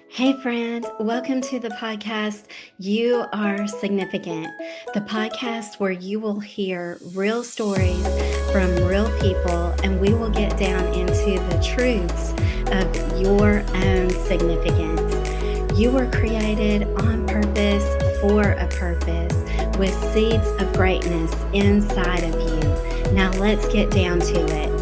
Hey, friend, welcome to the podcast. You Are Significant, the podcast where you will hear real stories from real people, and we will get down into the truths of your own significance. You were created on purpose for a purpose with seeds of greatness inside of you. Now, let's get down to it.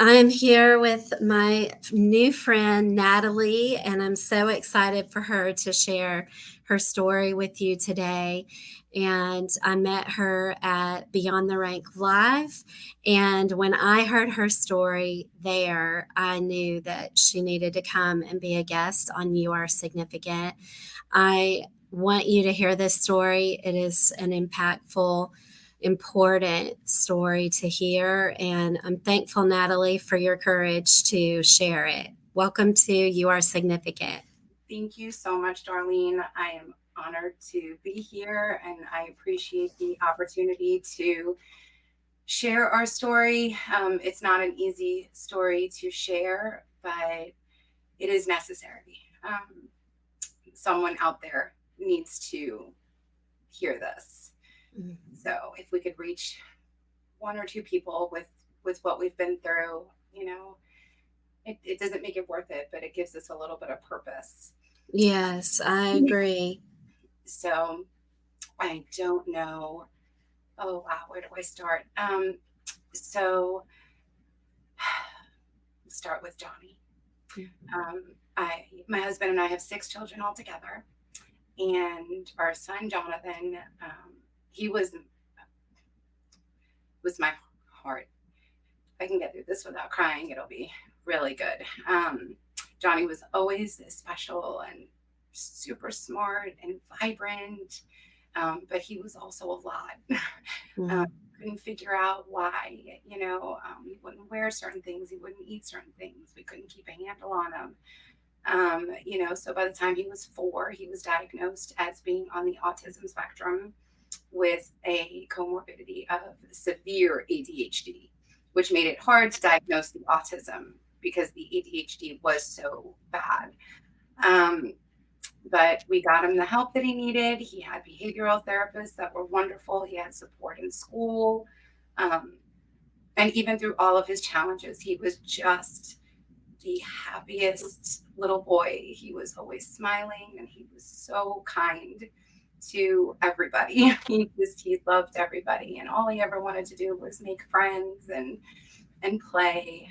I'm here with my new friend, Natalie, and I'm so excited for her to share her story with you today. And I met her at Beyond the Rank Live. And when I heard her story there, I knew that she needed to come and be a guest on You Are Significant. I want you to hear this story. It is an impactful, important story to hear. And I'm thankful, Natalie, for your courage to share it. Welcome to You Are Significant. Thank you so much, Darlene. I am honored to be here and I appreciate the opportunity to share our story. It's not an easy story to share, but it is necessary. Someone out there needs to hear this. So if we could reach one or two people with what we've been through, it doesn't make it worth it, but it gives us a little bit of purpose. Yes, I agree. So I don't know. Oh wow, where do I start? So start with Jonny. My husband and I have 6 children altogether, and our son Jonathan, he was my heart. If I can get through this without crying, it'll be really good. Jonny was always special and super smart and vibrant, but he was also a lot. Couldn't figure out why, he wouldn't wear certain things, he wouldn't eat certain things. We couldn't keep a handle on him. So by the time he was 4, he was diagnosed as being on the autism spectrum with a comorbidity of severe ADHD, which made it hard to diagnose the autism because the ADHD was so bad. But we got him the help that he needed. He had behavioral therapists that were wonderful. He had support in school. And even through all of his challenges, he was just the happiest little boy. He was always smiling and he was so kind to everybody. He loved everybody, and all he ever wanted to do was make friends and play.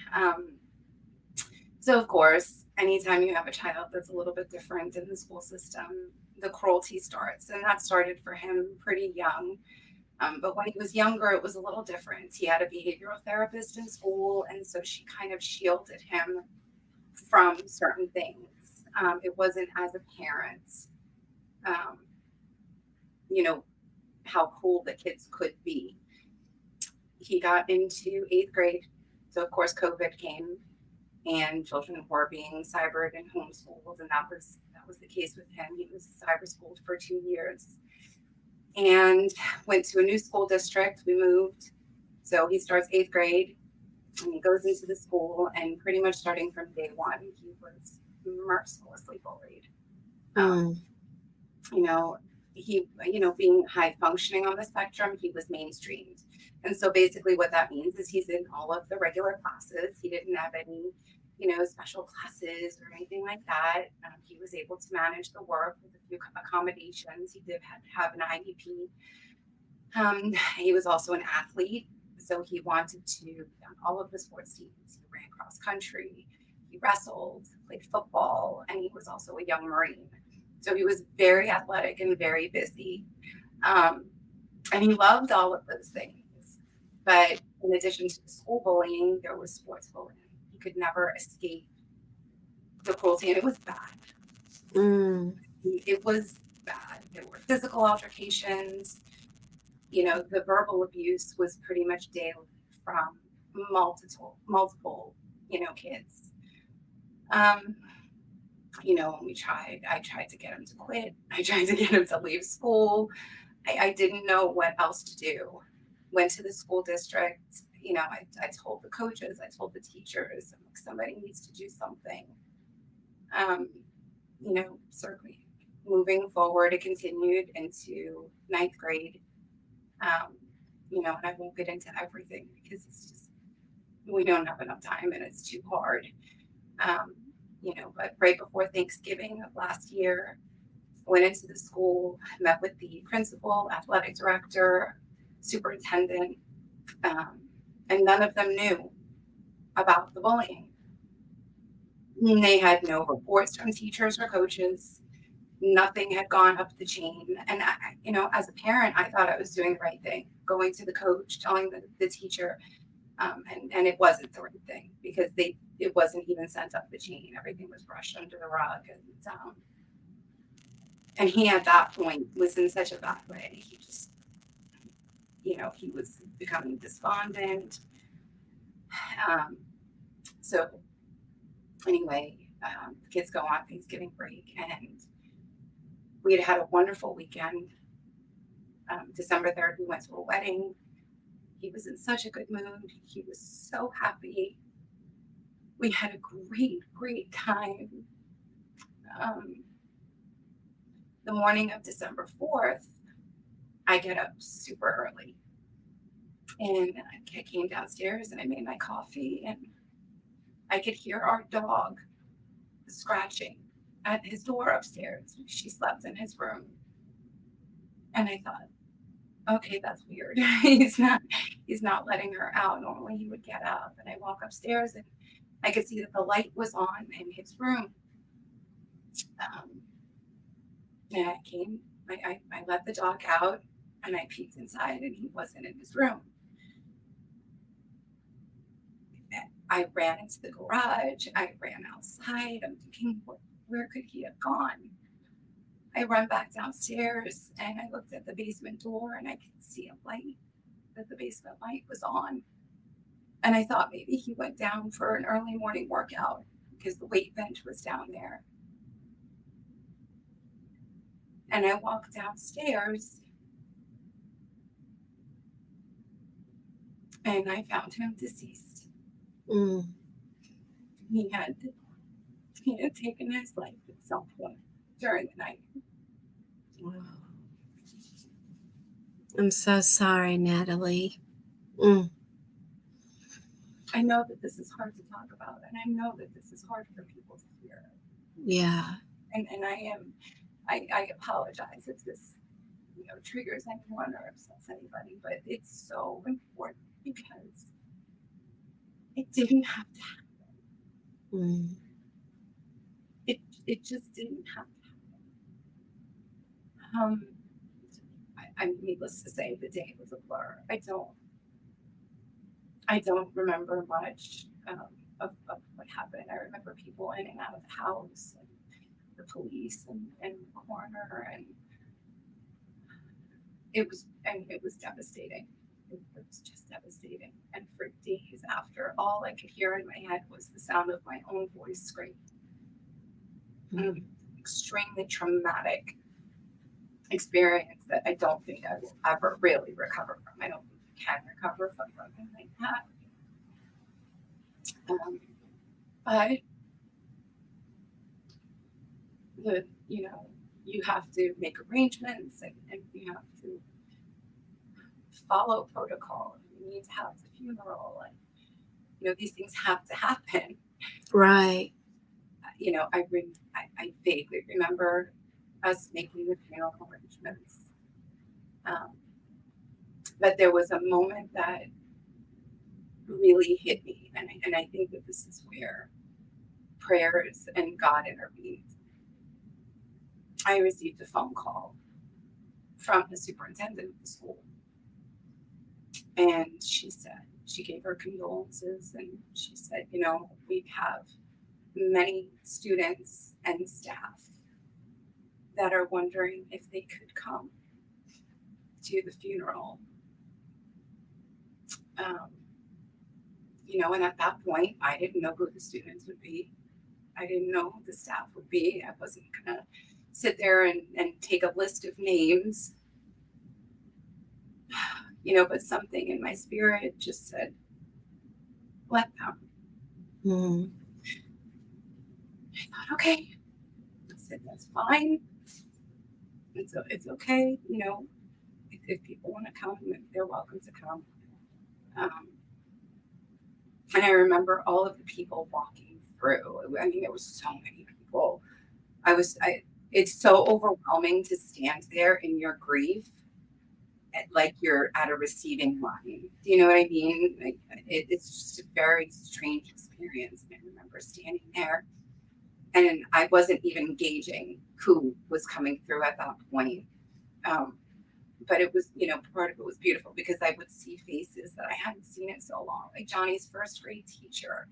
So of course, anytime you have a child that's a little bit different in the school system, the cruelty starts, and that started for him pretty young. But when he was younger, it was a little different. He had a behavioral therapist in school, and so she kind of shielded him from certain things. It wasn't as a parent, how cruel the kids could be. He got into 8th grade, so of course COVID came, and children were being cybered and homeschooled, and that was the case with him. He was cyber schooled for 2 years and went to a new school district. We moved, so he starts 8th grade and he goes into the school, and pretty much starting from day one, he was mercilessly bullied. He, being high functioning on the spectrum, he was mainstreamed. And so basically what that means is he's in all of the regular classes. He didn't have any, special classes or anything like that. He was able to manage the work with a few accommodations. He did have an IEP. He was also an athlete. So he wanted to be on all of the sports teams. He ran cross country, he wrestled, played football, and he was also a young Marine. So he was very athletic and very busy. And he loved all of those things. But in addition to the school bullying, there was sports bullying. He could never escape the cruelty, and it was bad. It was bad. There were physical altercations. The verbal abuse was pretty much daily from multiple, kids. I tried to get him to quit. I tried to get him to leave school. I didn't know what else to do. went to the school district. I told the coaches, I told the teachers, I'm like, somebody needs to do something. Certainly moving forward, it continued into ninth grade. Um, and I won't get into everything because it's just, we don't have enough time and it's too hard. Um, but right before Thanksgiving of last year, went into the school, met with the principal, athletic director, superintendent, um, and none of them knew about the bullying. They had no reports from teachers or coaches. Nothing had gone up the chain. And as a parent, I thought I was doing the right thing, going to the coach, telling the teacher, and it wasn't the right thing because it wasn't even sent up the chain. Everything was brushed under the rug, and he at that point was in such a bad way. He just, he was becoming despondent. So anyway, the kids go on Thanksgiving break, and we had a wonderful weekend. December 3rd, we went to a wedding. He was in such a good mood. He was so happy. We had a great, great time. The morning of December 4th, I get up super early. And I came downstairs and I made my coffee, and I could hear our dog scratching at his door upstairs. She slept in his room. And I thought, okay, that's weird. he's not letting her out. Normally he would get up, and I walk upstairs and I could see that the light was on in his room. And I let the dog out and I peeked inside, and he wasn't in his room. I ran into the garage. I ran outside. I'm thinking, where could he have gone? I run back downstairs and I looked at the basement door, and I could see a light, that the basement light was on. And I thought maybe he went down for an early morning workout because the weight bench was down there. And I walked downstairs and I found him deceased. Mm. He had taken his life at some point during the night. Wow. I'm so sorry, Natalie. Mm. I know that this is hard to talk about, and I know that this is hard for people to hear. Yeah. And I apologize if this triggers anyone or upsets anybody, but it's so important because it didn't have to happen. Mm. It just didn't have to happen. I'm needless to say, the day was a blur. I don't remember much of what happened. I remember people in and out of the house, and the police and the coroner, and it was devastating. It was just devastating. And for days after, all I could hear in my head was the sound of my own voice scream. Extremely traumatic experience that I don't think I will ever really recover from. I don't think you can recover from something like that. But you have to make arrangements, and you have to follow protocol. You need to have the funeral, and these things have to happen. Right. I vaguely remember us making the funeral arrangements. But there was a moment that really hit me, and I think that this is where prayers and God intervened. I received a phone call from the superintendent of the school, and she gave her condolences, and she said, we have many students and staff that are wondering if they could come to the funeral. And at that point, I didn't know who the students would be. I didn't know who the staff would be. I wasn't going to sit there and take a list of names. but something in my spirit just said, let them. Mm. I thought, okay. I said, that's fine. It's okay. If people want to come, they're welcome to come. Um, and I remember all of the people walking through. I mean, there was so many people. It's so overwhelming to stand there in your grief, like you're at a receiving line. Do you know what I mean? Like, it's just a very strange experience. And I remember standing there, and I wasn't even gauging who was coming through at that point. Um, but it was, part of it was beautiful because I would see faces that I hadn't seen in so long, like Johnny's first grade teacher.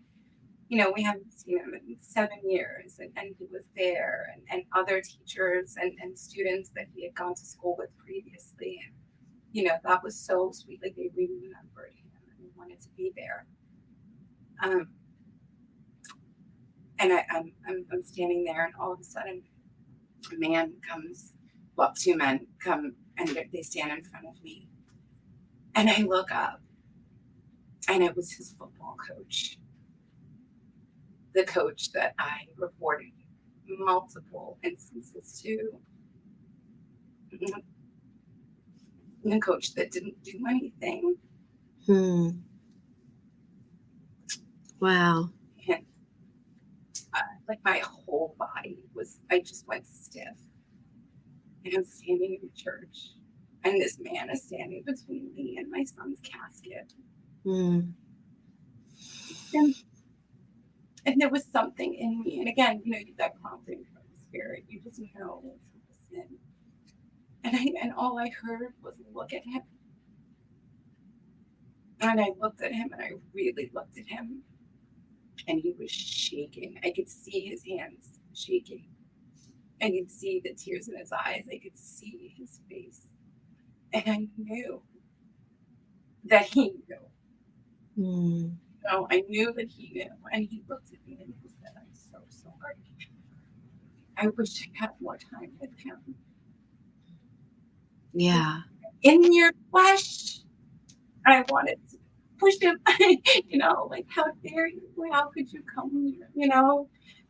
We haven't seen him in 7 years, and he was there, and other teachers and students that he had gone to school with previously. And, that was so sweet. Like, they really remembered him and wanted to be there. Um, and I'm standing there, and all of a sudden, a man comes, well, two men come, and they stand in front of me. And I look up, and it was his football coach, the coach that I reported multiple instances to, the coach that didn't do anything. Hmm. Wow. And like, my whole body I just went stiff. And I'm standing in church, and this man is standing between me and my son's casket. Hmm. And there was something in me. And again, you got prompting from the spirit. You just know to listen. And all I heard was, look at him. And I looked at him, and I really looked at him. And he was shaking. I could see his hands shaking. I could see the tears in his eyes. I could see his face. And I knew that he knew. Hmm. I knew that he knew. And he looked at me and he said, I'm so sorry. I wish I had more time with him. Yeah. In your flesh, I wanted to push him, like, how dare you? How could you come here,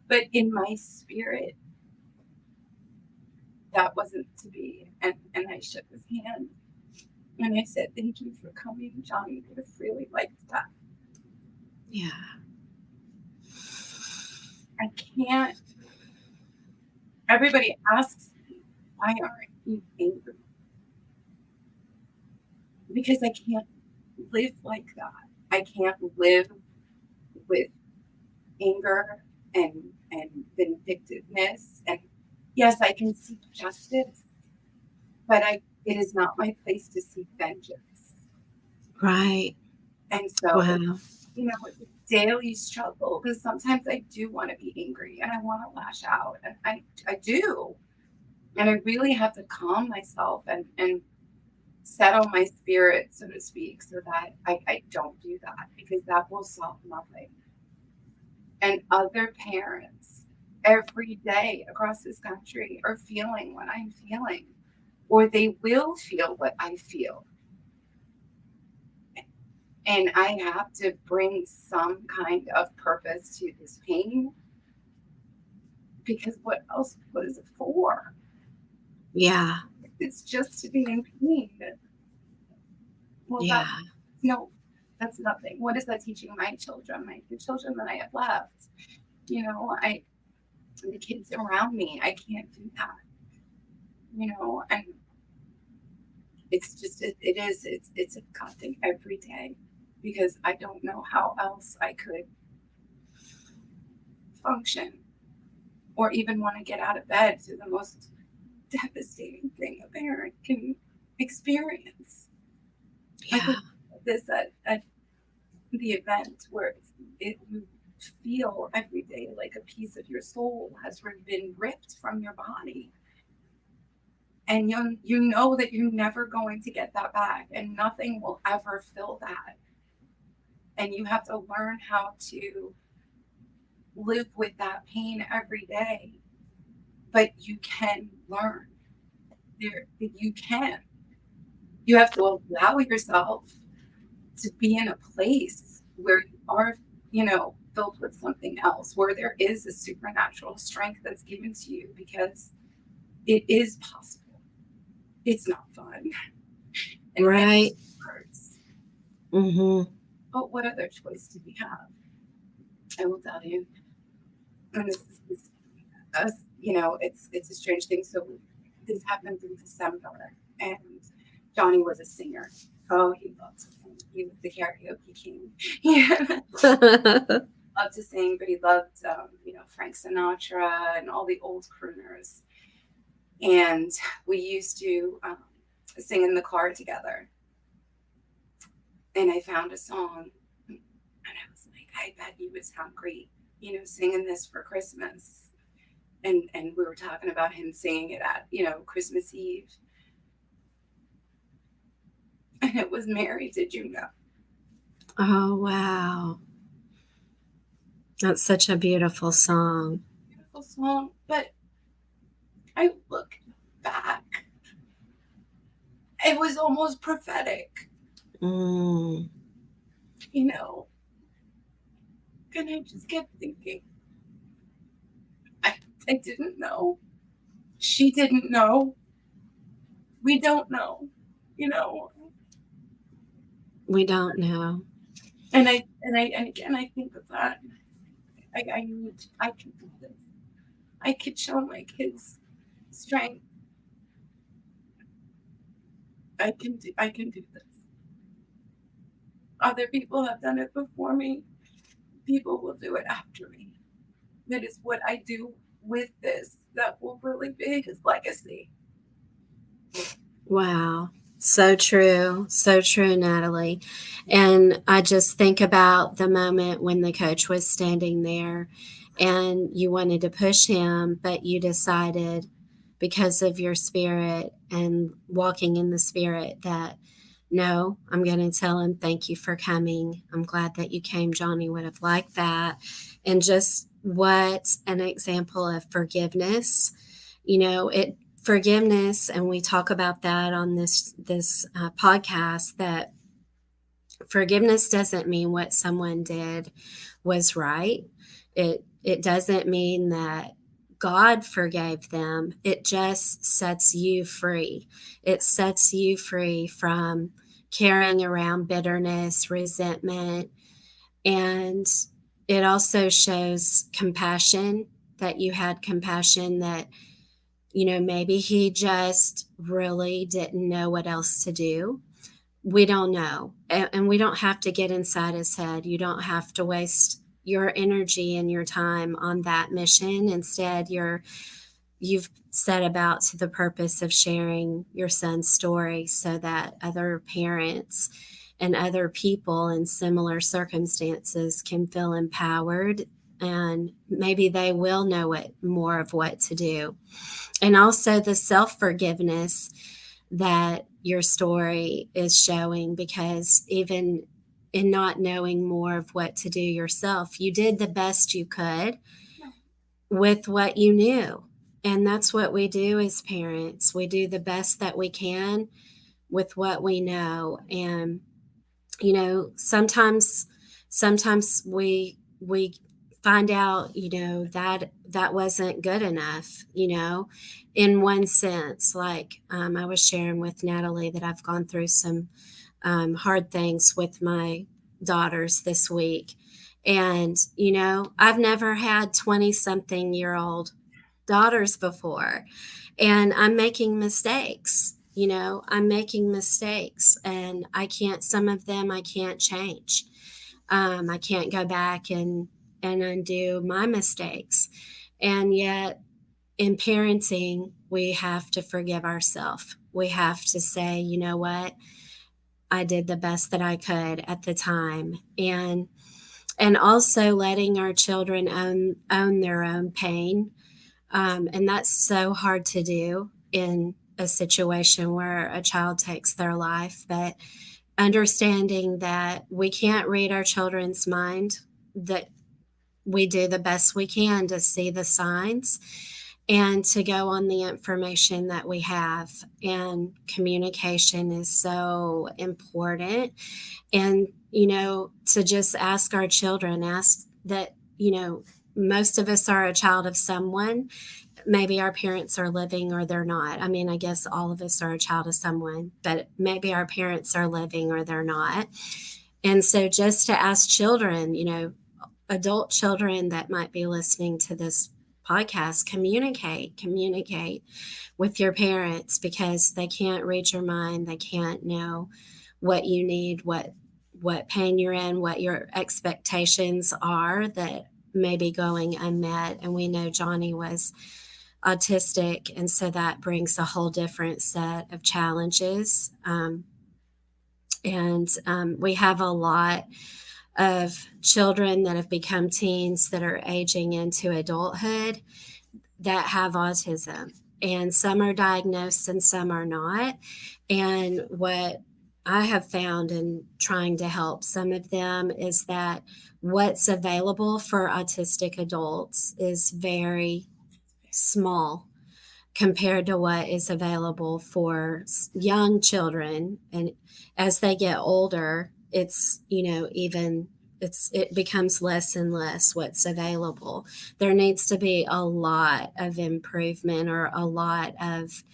But in my spirit, that wasn't to be. And I shook his hand, and I said, thank you for coming, Johnny. I really liked that. Yeah. I can't. Everybody asks me, why aren't you angry? Because I can't live like that. I can't live with anger and vindictiveness. And yes, I can seek justice, but it is not my place to seek vengeance. Right. And so, Wow. it's a daily struggle, because sometimes I do want to be angry and I want to lash out, and I do. And I really have to calm myself and settle my spirit, so to speak, so that I don't do that, because that will solve nothing. And other parents every day across this country are feeling what I'm feeling, or they will feel what I feel. And I have to bring some kind of purpose to this pain, because what is it for? Yeah. It's just to be in pain. Well, Yeah. that's nothing. What is that teaching my children, the children that I have left? The kids around me, I can't do that. And it's a God thing every day, because I don't know how else I could function or even want to get out of bed to the most devastating thing a parent can experience. I Yeah. think this at the event where you feel every day like a piece of your soul has been ripped from your body. And you know that you're never going to get that back, and nothing will ever fill that. And you have to learn how to live with that pain every day. But you can learn. You You have to allow yourself to be in a place where you are, filled with something else, where there is a supernatural strength that's given to you, because it is possible. It's not fun. And it Right. hurts. Mm-hmm. But what other choice do we have? I will tell you. And this us, it's a strange thing. So this happened in December, and Jonny was a singer. Oh, he loved to sing. He was the karaoke king. He loved to sing, but he loved, Frank Sinatra and all the old crooners. And we used to sing in the car together. And I found a song, and I was like, I bet you would sound great, singing this for Christmas. And we were talking about him singing it at, Christmas Eve. And it was Mary, Did You Know? Oh, wow. That's such a beautiful song. Beautiful song. But I look back, it was almost prophetic, Mm. you know. And I just kept thinking, I didn't know. She didn't know. We don't know, you know. We don't know. And again I think of that. I can do this. I could show my kids strength. I can do this. Other people have done it before me. People will do it after me. That is what I do with this that will really be his legacy. Wow. So true. So true, Natalie. And I just think about the moment when the coach was standing there and you wanted to push him, but you decided because of your spirit and walking in the spirit that no, I'm going to tell him, thank you for coming. I'm glad that you came. Jonny would have liked that. And just what an example of forgiveness. It forgiveness, and we talk about that on this podcast, that forgiveness doesn't mean what someone did was right. It doesn't mean that God forgave them. It just sets you free. It sets you free from carrying around bitterness, resentment, and it also shows compassion, that you had compassion, that maybe he just really didn't know what else to do. We don't know. And we don't have to get inside his head. You don't have to waste your energy and your time on that mission. Instead, you've set about to the purpose of sharing your son's story so that other parents and other people in similar circumstances can feel empowered, and maybe they will know more of what to do. And also the self forgiveness that your story is showing, because even in not knowing more of what to do yourself, you did the best you could with what you knew. And that's what we do as parents. We do the best that we can with what we know. And sometimes we find out that wasn't good enough, in one sense. Like, I was sharing with Natalie that I've gone through some hard things with my daughters this week. And I've never had 20 something year old daughters before, and I'm making mistakes. I'm making mistakes, and some of them I can't change. I can't go back and undo my mistakes. And yet, in parenting, we have to forgive ourselves. We have to say, you know what? I did the best that I could at the time. And also letting our children own their own pain. And that's so hard to do in a situation where a child takes their life. But understanding that we can't read our children's mind, that we do the best we can to see the signs and to go on the information that we have. And communication is so important. And, to just ask our children, ask that, most of us are a child of someone. Maybe our parents are living or they're not. I mean, I guess all of us are a child of someone, but maybe our parents are living or they're not. And so just to ask children, adult children that might be listening to this podcast, communicate with your parents, because they can't read your mind. They can't know what you need, what pain you're in, what your expectations are that may be going unmet. And we know Jonny was autistic, and so that brings a whole different set of challenges. And we have a lot of children that have become teens that are aging into adulthood that have autism. And some are diagnosed and some are not. And what I have found in trying to help some of them is that what's available for autistic adults is very small compared to what is available for young children. And as they get older, it's, even it becomes less and less what's available. There needs to be a lot of improvement, or a lot of,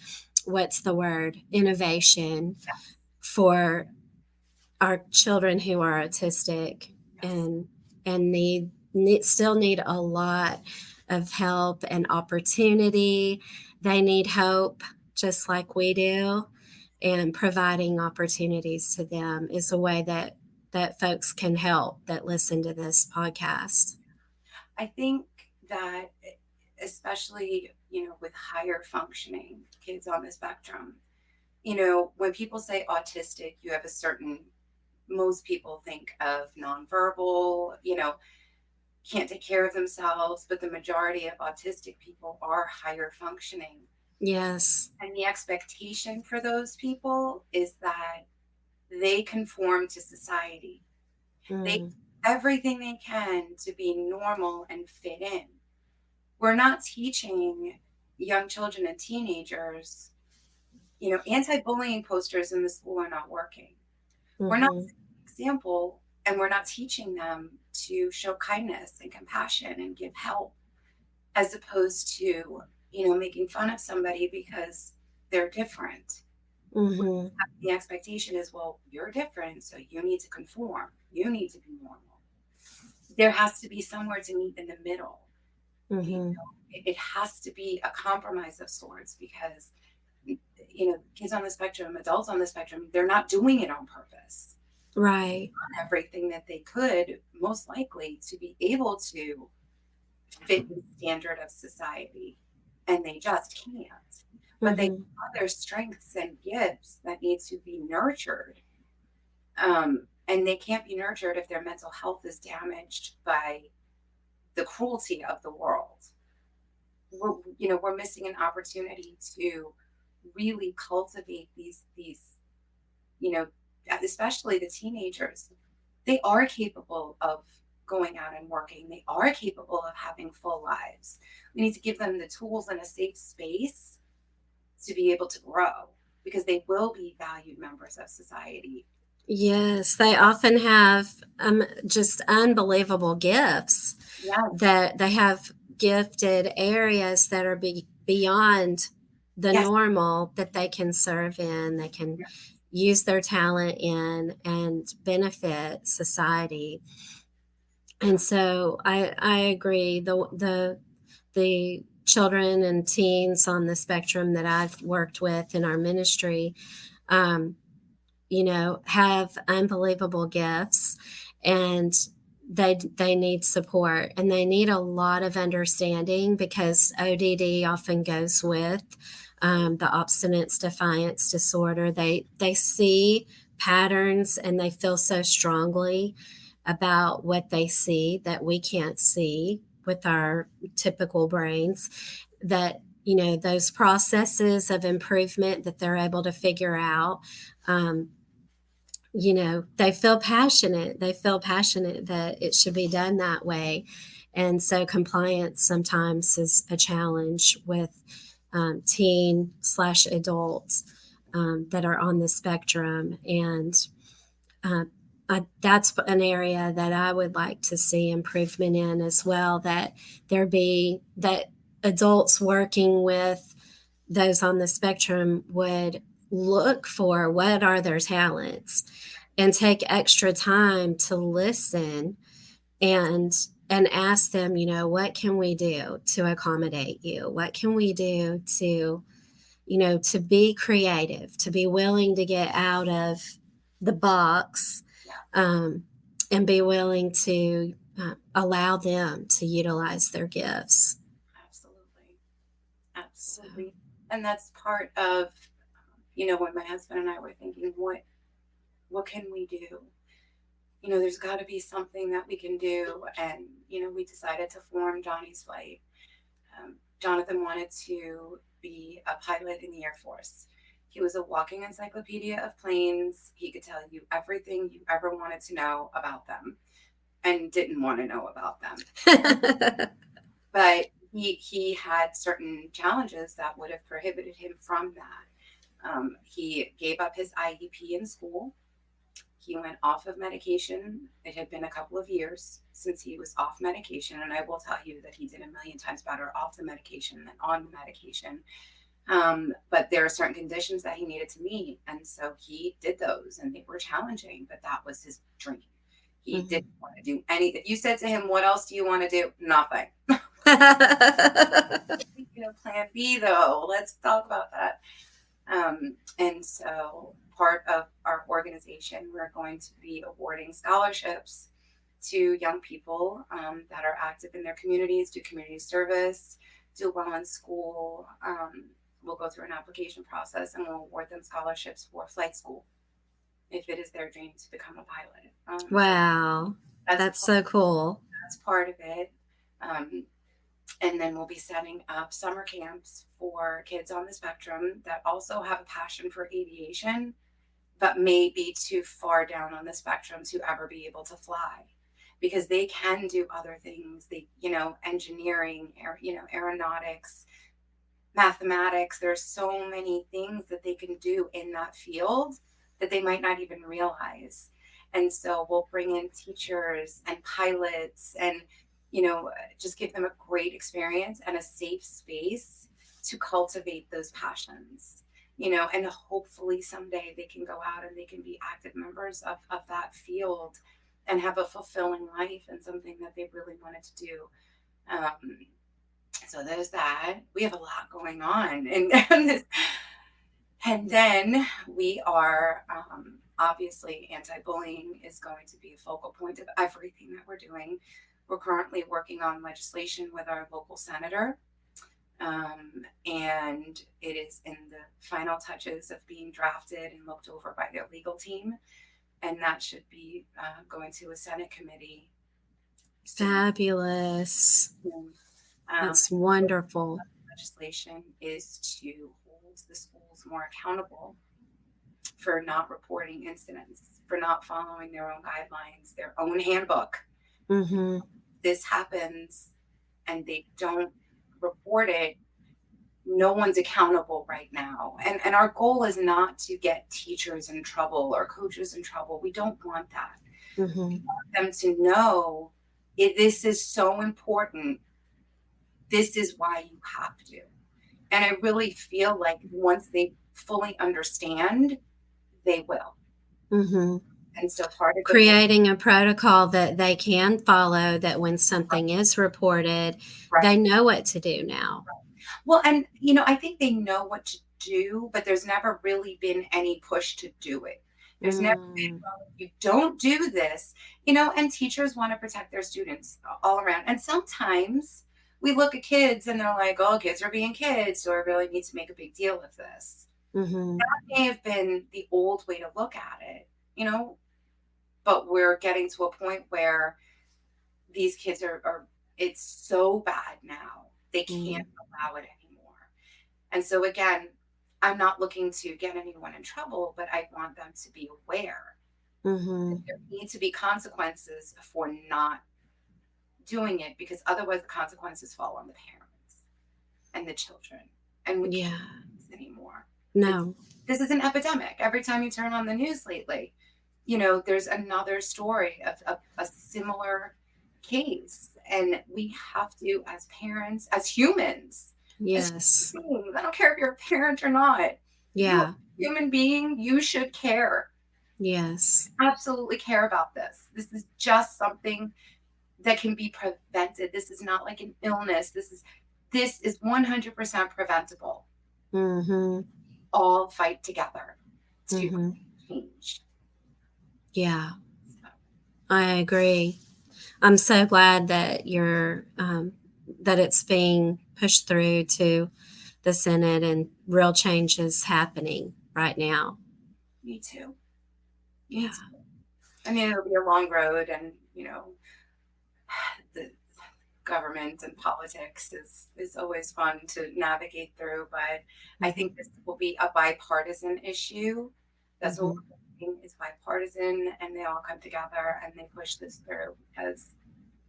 what's the word, innovation for our children who are autistic, Yes. and still need a lot of help and opportunity. They need hope just like we do, and providing opportunities to them is a way that folks can help that listen to this podcast. I think that especially, with higher functioning kids on the spectrum, when people say autistic, you have a certain, most people think of nonverbal, can't take care of themselves, but the majority of autistic people are higher functioning. Yes. And the expectation for those people is that they conform to society. They Mm. do everything they can to be normal and fit in. We're not teaching young children and teenagers, anti-bullying posters in the school are not working. We're not Mm-hmm. setting an example, and we're not teaching them to show kindness and compassion and give help, as opposed to, making fun of somebody because they're different. Mm-hmm. The expectation is, well, you're different, so you need to conform. You need to be normal. There has to be somewhere to meet in the middle. Mm-hmm. It has to be a compromise of sorts, because kids on the spectrum, adults on the spectrum, they're not doing it on purpose. Right. Everything that they could, most likely, to be able to fit the standard of society, and they just can't. But they Mm-hmm. have other strengths and gifts that needs to be nurtured. And they can't be nurtured if their mental health is damaged by the cruelty of the world. We're missing an opportunity to really cultivate these, you know, especially the teenagers. They are capable of going out and working. They are capable of having full lives. We need to give them the tools and a safe space to be able to grow, because they will be valued members of society. Yes, they often have just unbelievable gifts, Yes, that they have gifted areas that are beyond the yes, normal, that they can serve in, they can yes, use their talent in and benefit society. And so I agree. The children and teens on the spectrum that I've worked with in our ministry, um, have unbelievable gifts, and they need support, and they need a lot of understanding, because ODD often goes with the obstinance defiance disorder. They see patterns, and they feel so strongly about what they see that we can't see with our typical brains, that those processes of improvement that they're able to figure out. um, they feel passionate that it should be done that way. And so compliance sometimes is a challenge with teen slash adults that are on the spectrum. And uh, that's an area that I would like to see improvement in as well, that there be that adults working with those on the spectrum would look for what are their talents and take extra time to listen and ask them, what can we do to accommodate you? What can we do to, to be creative, to be willing to get out of the box, Yeah, um, and be willing to allow them to utilize their gifts. absolutely. So, Absolutely. And that's part of, when my husband and I were thinking, what can we do? There's got to be something that we can do. And, we decided to form Johnny's Flight. Jonathan wanted to be a pilot in the Air Force. He was a walking encyclopedia of planes. He could tell you everything you ever wanted to know about them and didn't want to know about them. But he had certain challenges that would have prohibited him from that. He gave up his IEP in school. He went off of medication. It had been a couple of years since he was off medication, and I will tell you that he did a million times better off the medication than on the medication. But there are certain conditions that he needed to meet, and so he did those, and they were challenging, but that was his dream. He Mhm. didn't want to do anything. You said to him, "What else do you want to do?" Nothing. Plan B though. Let's talk about that. And so part of our organization, we're going to be awarding scholarships to young people that are active in their communities, do community service, do well in school. We'll go through an application process and we'll award them scholarships for flight school if it is their dream to become a pilot. So Wow, that's that's so cool. that's part of it. Um, and then we'll be setting up summer camps for kids on the spectrum that also have a passion for aviation, but may be too far down on the spectrum to ever be able to fly because they can do other things. Engineering, aeronautics, mathematics. There's so many things that they can do in that field that they might not even realize. And so we'll bring in teachers and pilots and, just give them a great experience and a safe space to cultivate those passions, and hopefully someday they can go out and they can be active members of that field and have a fulfilling life and something that they really wanted to do. Um, so there's that. We have a lot going on, and then we are obviously anti-bullying is going to be a focal point of everything that we're doing. We're currently working on legislation with our local senator, and it is in the final touches of being drafted and looked over by their legal team, and that should be going to a Senate committee soon. Fabulous. Um, That's wonderful. Legislation is to hold the schools more accountable for not reporting incidents, for not following their own guidelines, their own handbook. Mm-hmm. This happens and they don't report it. No one's accountable right now. And our goal is not to get teachers in trouble or coaches in trouble. We don't want that. Mm-hmm. We want them to know this is so important. This is why you have to. And I really feel like once they fully understand, they will. Mm-hmm. And so part of the book, Creating a protocol that they can follow, that when something is reported, right? they know what to do now. Well, and I think they know what to do, but there's never really been any push to do it. There's never been, Mm, well, if you don't do this, and teachers want to protect their students all around. And sometimes we look at kids and they're like, oh, kids are being kids, so I really need to make a big deal of this. mm-hmm. That may have been the old way to look at it, but we're getting to a point where these kids are it's so bad now they Mm, can't allow it anymore. And so again, I'm not looking to get anyone in trouble, but I want them to be aware mm-hmm. that there need to be consequences for not doing it because otherwise the consequences fall on the parents and the children. And we can't Yeah. do this anymore. It's No. this is an epidemic. Every time you turn on the news lately, there's another story of a similar case. And we have to, as parents, as humans, as Yes. human beings, I don't care if you're a parent or not, you are Yeah. a human being, you should care. Yes. Absolutely care about this. This is just something that can be prevented. This is not like an illness. This is 100% preventable. Mm-hmm. All fight together to Mm-hmm. change. Yeah. So, I agree. I'm so glad that that it's being pushed through to the Senate and real change is happening right now. me too. Me too. Yeah. I mean, it'll be a long road, and the government and politics is always fun to navigate through. But I Mm-hmm. think this will be a bipartisan issue. That's what Mm-hmm. we're hoping is bipartisan, and they all come together and they push this through because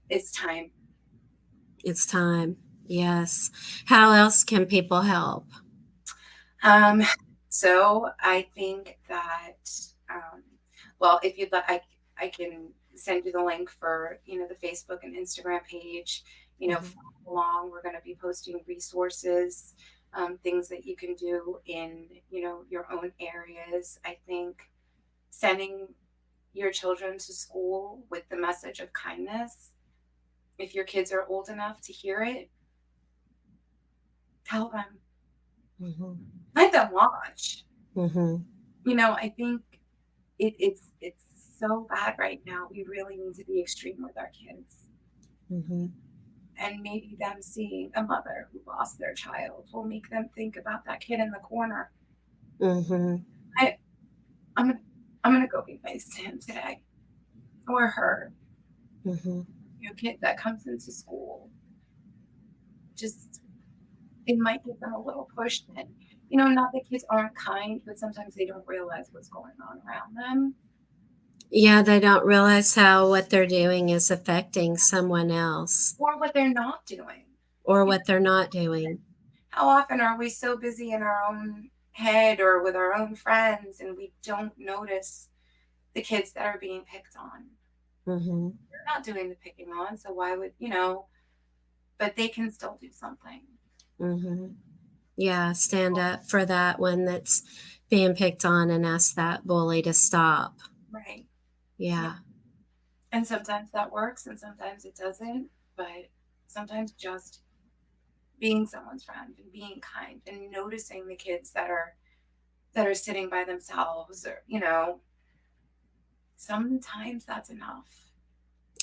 it's time. It's time. Yes. How else can people help? Um, so I think that, um, well, if you'd like, I can send you the link for, the Facebook and Instagram page, Mm-hmm. follow along. We're going to be posting resources, things that you can do in, your own areas. I think sending your children to school with the message of kindness, if your kids are old enough to hear it, tell them, Mm-hmm. let them watch. Mm-hmm. I think it's so bad right now. We really need to be extreme with our kids. Mm-hmm. And maybe them seeing a mother who lost their child will make them think about that kid in the corner. Mm-hmm. I I'm gonna I'm gonna go be nice to him today. Or her. Mm-hmm. Kid that comes into school. Just it might give them a little push that, not that kids aren't kind, but sometimes they don't realize what's going on around them Yeah, they don't realize how what they're doing is affecting someone else or what they're not doing. or You know, what they're not doing. how often are we so busy in our own head or with our own friends and we don't notice the kids that are being picked on? Mm-hmm. They're not doing the picking on, so why would, but they can still do something. Mm-hmm. Yeah, stand up for that one that's being picked on and ask that bully to stop. Right. Yeah. Yeah. And sometimes that works and sometimes it doesn't, but sometimes just being someone's friend and being kind and noticing the kids that are sitting by themselves or, sometimes that's enough.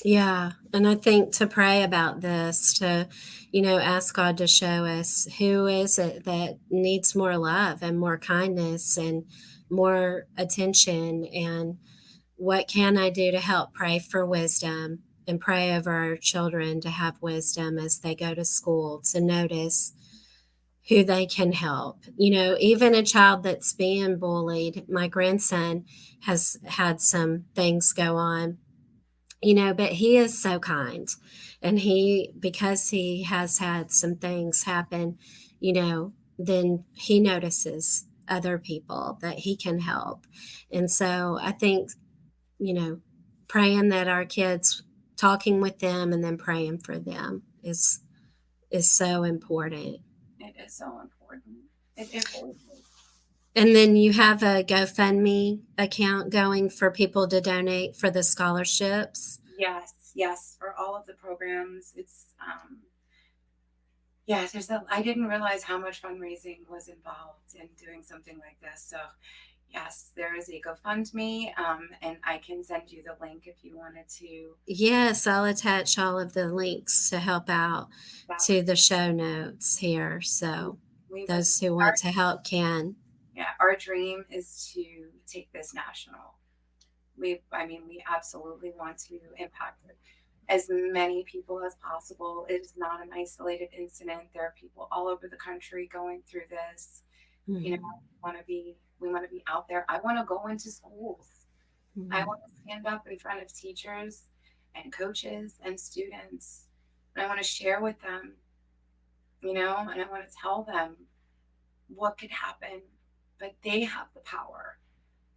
Yeah. And I think to pray about this, to, ask God to show us who is it that needs more love and more kindness and more attention, and what can I do to help pray for wisdom and pray over our children to have wisdom as they go to school, to notice who they can help. Even a child that's being bullied, my grandson has had some things go on, but he is so kind. And because he has had some things happen, then he notices other people that he can help. And so I think, you know, praying that our kids, talking with them and then praying for them is so important. It is so important. It really is. And then you have a GoFundMe account going for people to donate for the scholarships. Yes, yes, for all of the programs. Yeah, I didn't realize how much fundraising was involved in doing something like this. So yes, there is a GoFundMe, and I can send you the link if you wanted to. Yes, I'll attach all of the links to help out That would to the show notes here. So we would those who want our to help can. yeah, our dream is to take this national. We absolutely want to impact as many people as possible. It is not an isolated incident. There are people all over the country going through this. Mhm, We want to be out there. I want to go into schools. I mhm, want to stand up in front of teachers and coaches and students. And I want to share with them, and I want to tell them what could happen, but they have the power.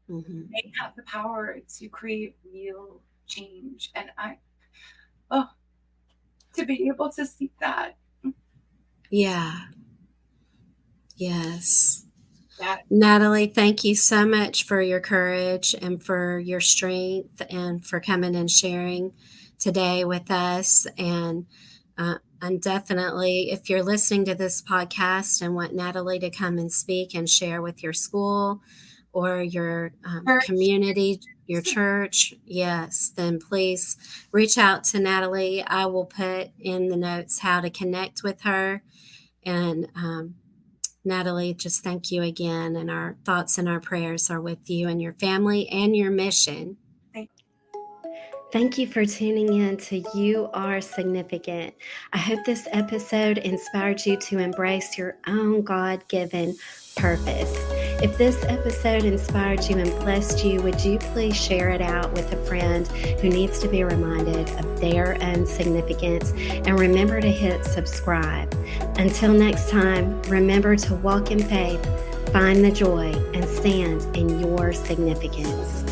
Mm-hmm. They have the power to create real change. And oh, to be able to see that. Yeah. Yes. That Natalie, thank you so much for your courage and for your strength and for coming and sharing today with us. And definitely, if you're listening to this podcast and want Natalie to come and speak and share with your school or your church. community, your church, yes, then please reach out to Natalie. I will put in the notes how to connect with her. And Natalie, just thank you again. And our thoughts and our prayers are with you and your family and your mission. Thank Thank you for tuning in to You Are Significant. I hope this episode inspired you to embrace your own God given purpose. If this episode inspired you and blessed you, would you please share it out with a friend who needs to be reminded of their own significance? And remember to hit subscribe. Until next time, remember to walk in faith, find the joy, and stand in your significance.